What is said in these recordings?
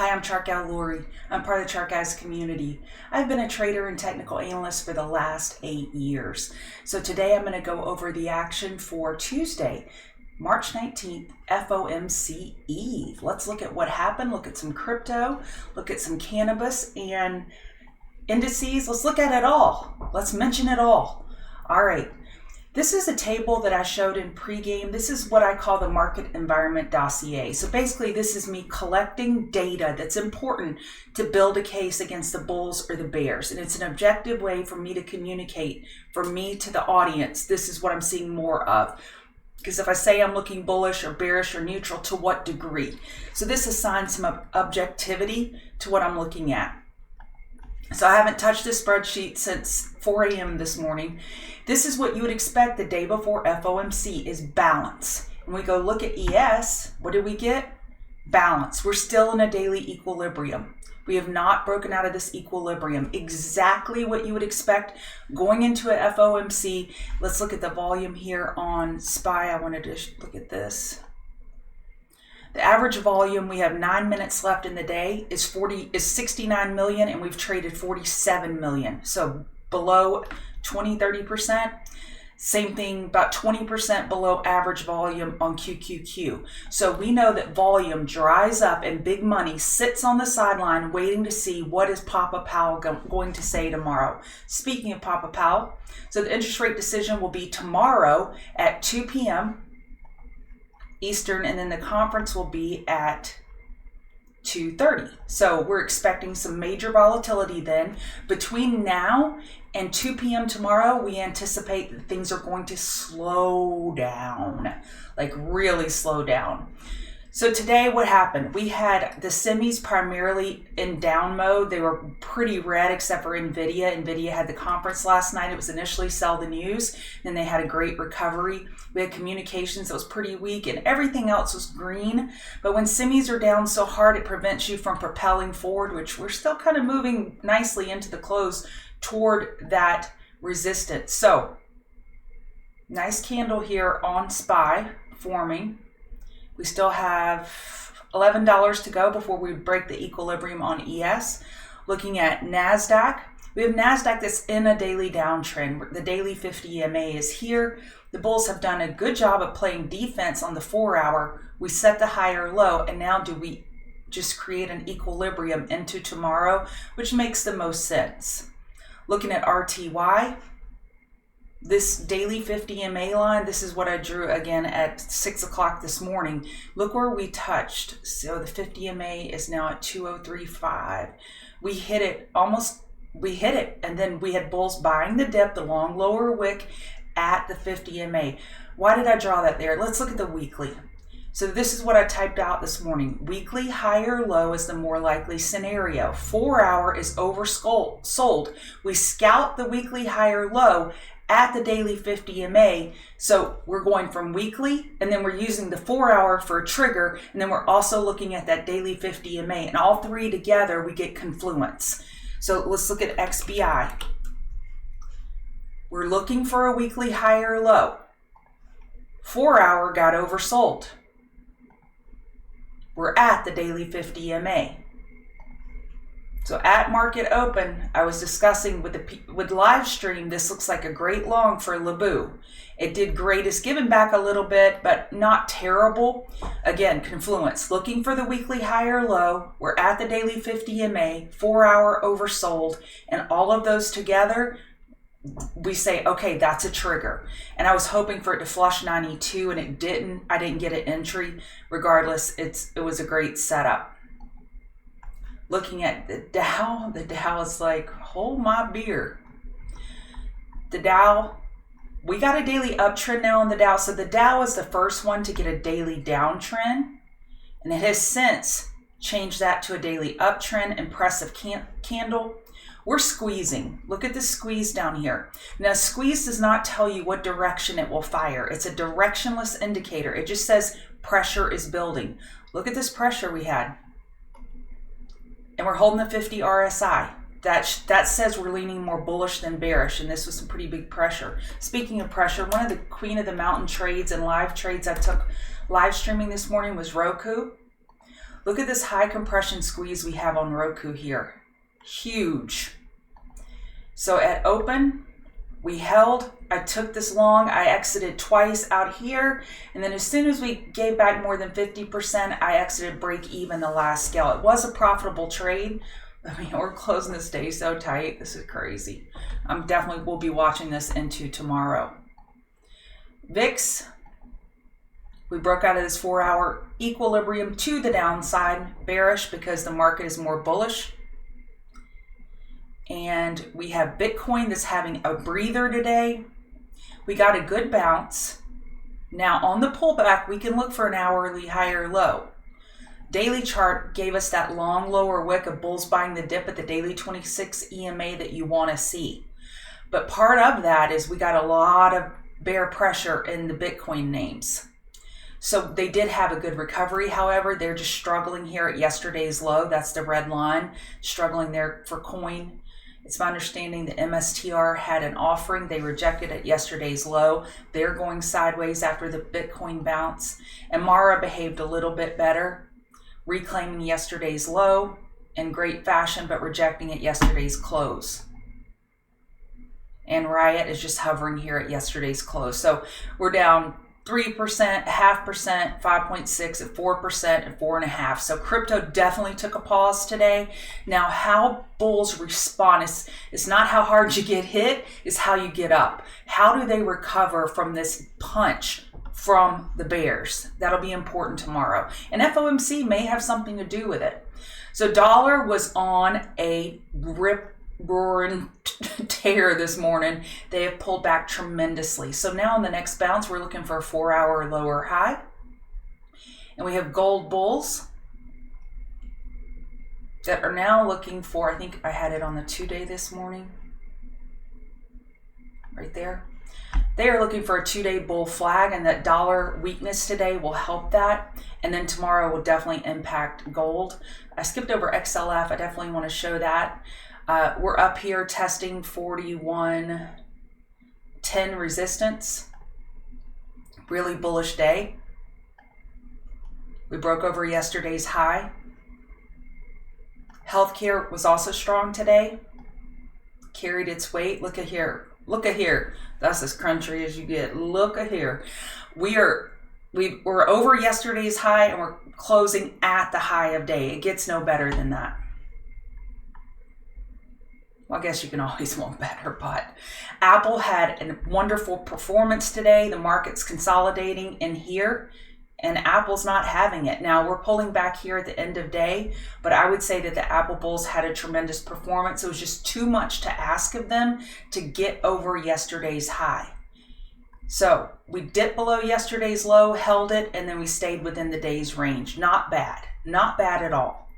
Hi, I'm Chart Gal Lori. I'm part of the Chart Guys community. I've been a trader and technical analyst for the last 8 years. So today I'm going to go over the action for Tuesday, March 19th, FOMC Eve. Let's look at what happened, look at some crypto, look at some cannabis and indices. Let's look at it all. Let's mention it all. All right. This is a table that I showed in pregame. This is what I call the market environment dossier. So basically this is me collecting data that's important to build a case against the bulls or the bears. And it's an objective way for me to communicate from me to the audience. This is what I'm seeing more of. Because if I say I'm looking bullish or bearish or neutral, to what degree? So this assigns some objectivity to what I'm looking at. So I haven't touched this spreadsheet since 4 a.m. this morning. This is what you would expect the day before FOMC is balance. When we go look at ES, what did we get? Balance. We're still in a daily equilibrium. We have not broken out of this equilibrium. Exactly what you would expect going into a FOMC. Let's look at the volume here on SPY. I wanted to look at this. The average volume, we have 9 minutes left in the day, is 69 million, and we've traded 47 million. So below 20-30%. Same thing, about 20% below average volume on QQQ. So we know that volume dries up and big money sits on the sideline waiting to see what is Papa Powell going to say tomorrow. Speaking of Papa Powell, so the interest rate decision will be tomorrow at 2 p.m. Eastern, and then the conference will be at 2:30. So we're expecting some major volatility then. Between now and 2 p.m. tomorrow, we anticipate that things are going to slow down, like really slow down. So today what happened? We had the semis primarily in down mode. They were pretty red except for Nvidia. Nvidia had the conference last night. It was initially sell the news. Then they had a great recovery. We had communications that was pretty weak and everything else was green. But when semis are down so hard, it prevents you from propelling forward, which we're still kind of moving nicely into the close toward that resistance. So nice candle here on SPY forming. We still have $11 to go before we break the equilibrium on ES. Looking at Nasdaq, we have Nasdaq that's in a daily downtrend. The daily 50 EMA is here. The bulls have done a good job of playing defense on the 4-hour. We set the higher low, and now do we just create an equilibrium into tomorrow, which makes the most sense. Looking at RTY, this daily 50 EMA line, this is what I drew again at 6 o'clock this morning. Look where we touched. So the 50 EMA is now at 2035. We hit it and then we had bulls buying the dip, the long lower wick at the 50 EMA. Why did I draw that there? Let's look at the weekly. So this is what I typed out this morning. Weekly higher low is the more likely scenario. 4-hour is oversold. We scout the weekly higher low at the daily 50 EMA. So we're going from weekly, and then we're using the 4-hour for a trigger, and then we're also looking at that daily 50 EMA, and all three together we get confluence. So let's look at XBI. We're looking for a weekly higher low. 4-hour got oversold. We're at the daily 50 EMA. So at market open, I was discussing with live stream, this looks like a great long for Labu. It did great. It's given back a little bit, but not terrible. Again, confluence. Looking for the weekly higher low. We're at the daily 50 EMA, 4-hour oversold, and all of those together, we say, okay, that's a trigger. And I was hoping for it to flush 92, and it didn't. I didn't get an entry. Regardless, it was a great setup. Looking at the Dow is like, hold my beer. The Dow, we got a daily uptrend now on the Dow. So the Dow is the first one to get a daily downtrend, and it has since changed that to a daily uptrend. Impressive candle. We're squeezing. Look at the squeeze down here. Now, squeeze does not tell you what direction it will fire. It's a directionless indicator. It just says pressure is building. Look at this pressure we had. And we're holding the 50 RSI. That says we're leaning more bullish than bearish, and this was some pretty big pressure. Speaking of pressure, one of the queen of the mountain trades and live trades I took live streaming this morning was Roku. Look at this high compression squeeze we have on Roku here. Huge. So at open, we held. I took this long. I exited twice out here. And then as soon as we gave back more than 50%, I exited break even the last scale. It was a profitable trade. I mean, we're closing this day so tight. This is crazy. I'm definitely will be watching this into tomorrow. VIX, we broke out of this 4-hour equilibrium to the downside, bearish because the market is more bullish. And we have Bitcoin that's having a breather today. We got a good bounce. Now on the pullback, we can look for an hourly high or low. Daily chart gave us that long lower wick of bulls buying the dip at the daily 26 EMA that you want to see. But part of that is we got a lot of bear pressure in the Bitcoin names. So they did have a good recovery. However, they're just struggling here at yesterday's low. That's the red line, struggling there for coin. It's my understanding the MSTR had an offering. They rejected at yesterday's low. They're going sideways after the Bitcoin bounce. And Mara behaved a little bit better, reclaiming yesterday's low in great fashion, but rejecting at yesterday's close. And Riot is just hovering here at yesterday's close. So we're down 3%, 0.5%, 5.6%, at 4%, and 4.5%. So crypto definitely took a pause today. Now, how bulls respond is not how hard you get hit, is how you get up. How do they recover from this punch from the bears? That'll be important tomorrow. And FOMC may have something to do with it. So dollar was on a rip-roaring tear this morning. They have pulled back tremendously. So now in the next bounce, we're looking for a 4-hour lower high. And we have gold bulls that are now looking for, I think I had it on the 2-day this morning. Right there. They are looking for a 2-day bull flag, and that dollar weakness today will help that. And then tomorrow will definitely impact gold. I skipped over XLF. I definitely want to show that. We're up here testing 41.10 resistance. Really bullish day. We broke over yesterday's high. Healthcare was also strong today. Carried its weight. Look at here. Look at here. That's as crunchy as you get. Look at here. We're over yesterday's high and we're closing at the high of day. It gets no better than that. Well, I guess you can always want better, but Apple had a wonderful performance today. The market's consolidating in here, and Apple's not having it. Now, we're pulling back here at the end of day, but I would say that the Apple bulls had a tremendous performance. It was just too much to ask of them to get over yesterday's high. So we dipped below yesterday's low, held it, and then we stayed within the day's range. Not bad. Not bad at all.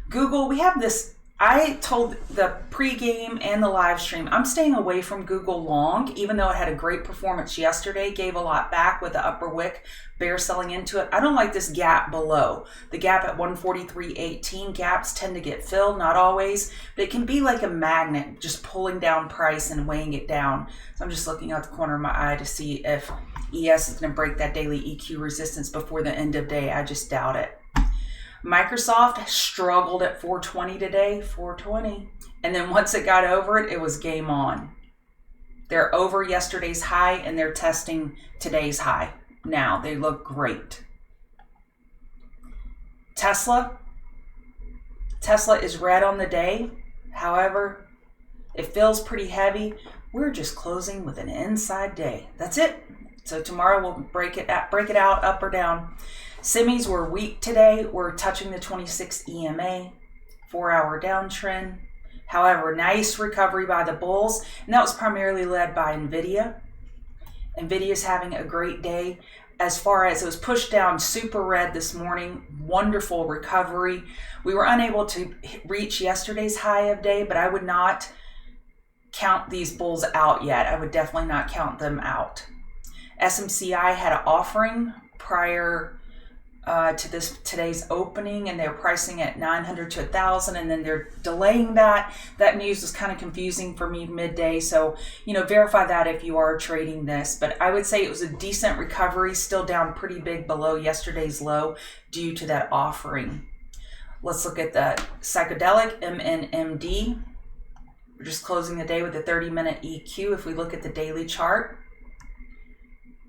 Google, we have this. I told the pregame and the live stream, I'm staying away from Google long, even though it had a great performance yesterday, gave a lot back with the upper wick, bear selling into it. I don't like this gap below. The gap at 143.18, gaps tend to get filled, not always, but it can be like a magnet, just pulling down price and weighing it down. So I'm just looking out the corner of my eye to see if ES is going to break that daily EQ resistance before the end of day. I just doubt it. Microsoft struggled at 420 today, 420. And then once it got over it, it was game on. They're over yesterday's high and they're testing today's high. Now, they look great. Tesla is red on the day. However, it feels pretty heavy. We're just closing with an inside day. That's it. So tomorrow we'll break it out, up or down. Semis were weak today. We're touching the 26 EMA, 4-hour downtrend. However, nice recovery by the bulls, and that was primarily led by Nvidia. Nvidia's having a great day. As far as it was pushed down super red this morning, wonderful recovery. We were unable to reach yesterday's high of day, but I would not count these bulls out yet. I would definitely not count them out. SMCI had an offering prior to today's opening, and they're pricing at 900 to 1,000, and then they're delaying that. That news was kind of confusing for me midday, so verify that if you are trading this. But I would say it was a decent recovery, still down pretty big below yesterday's low due to that offering. Let's look at the Psychedelic, MNMD. We're just closing the day with a 30-minute EQ. If we look at the daily chart,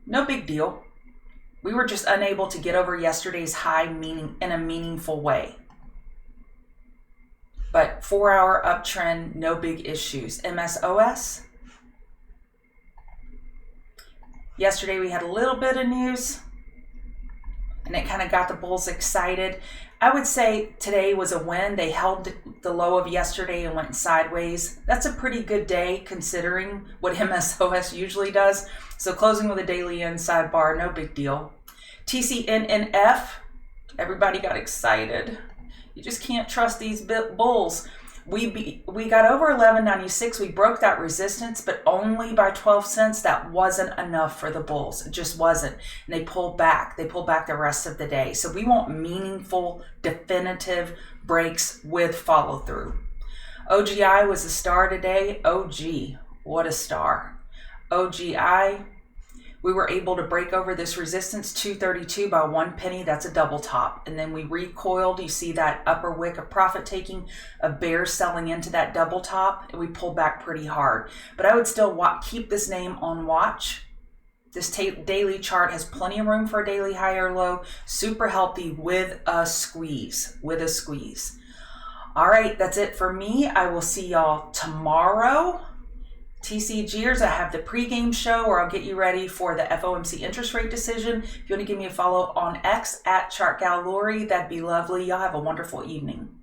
no big deal. We were just unable to get over yesterday's high in a meaningful way. But 4-hour uptrend, no big issues. MSOS. Yesterday we had a little bit of news, and it kind of got the bulls excited. I would say today was a win. They held the low of yesterday and went sideways. That's a pretty good day considering what MSOS usually does. So closing with a daily inside bar, no big deal. TCNNF, everybody got excited. You just can't trust these bulls. We got over 1196. We broke that resistance, but only by 12 cents. That wasn't enough for the bulls. It just wasn't. And they pulled back. They pulled back the rest of the day. So we want meaningful, definitive breaks with follow through. OGI was a star today. OG, what a star. OGI, we were able to break over this resistance, 232 by 1 penny. That's a double top. And then we recoiled. You see that upper wick of profit taking, of bears selling into that double top, and we pulled back pretty hard. But I would still keep this name on watch. This daily chart has plenty of room for a daily high or low. Super healthy with a squeeze. All right, that's it for me. I will see y'all tomorrow. TCGers, I have the pregame show where I'll get you ready for the FOMC interest rate decision. If you want to give me a follow on X at ChartGalLori, that'd be lovely. Y'all have a wonderful evening.